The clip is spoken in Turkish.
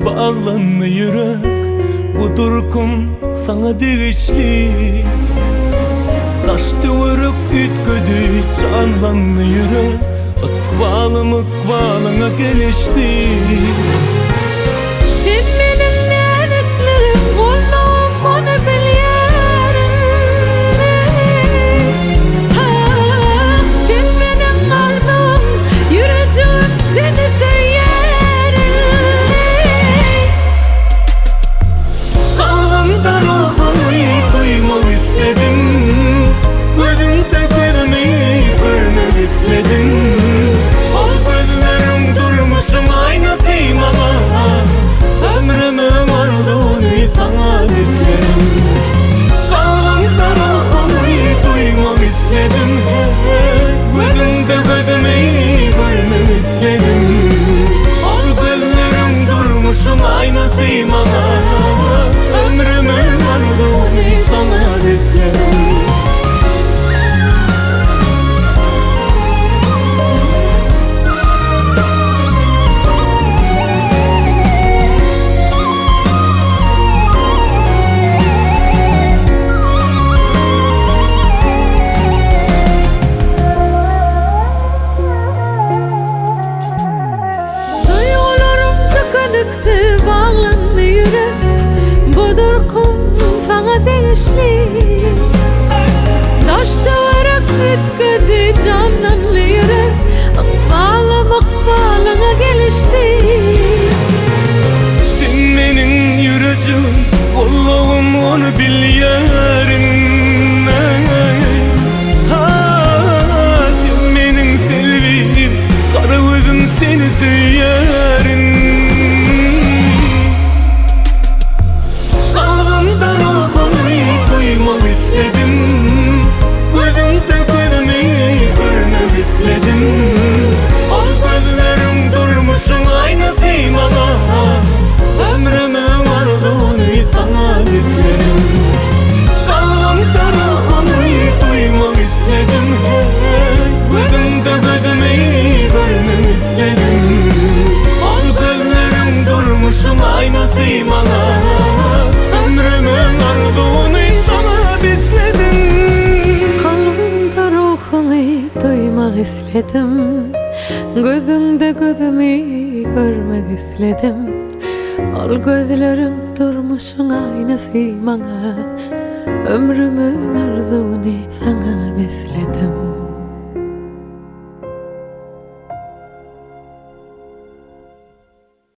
bağlandı yürek. Bu durkum sana değişli. Taştı vuruk ütködü canlandı yürek. Akvalım akvalına gelişti. Sen benim neliklerim, kulluğum onu biliyorum. Sen benim ardığım, yüreceğim seni seyerim. Kalbimde ruhunu duymak istedim. Gözümde görmeyi görmek istedim. Al gözlerim durmuşum aynı simana. Ömrümün ardını sana istedim. Kalbimde ruhunu duymak istedim. Gözümde görmeyi görmek istedim. Al gözlerim durmuşum aynı simana. Ömrümün ardını sana istedim. Bağlandı yürek, bu durkum sana değişli. Taşta varak ütkedi canlanlı yürek. Akbalım akbalına gelişti. Sen benim yüreceğim, kulluğum onu biliyorum. Sen benim selvim, kara gözüm seni söylerim. İstedim, gözünde gözümü görmek istedim. Al gözlerim durmuşun aynası bana. Ömrümün arzunu sana besledim.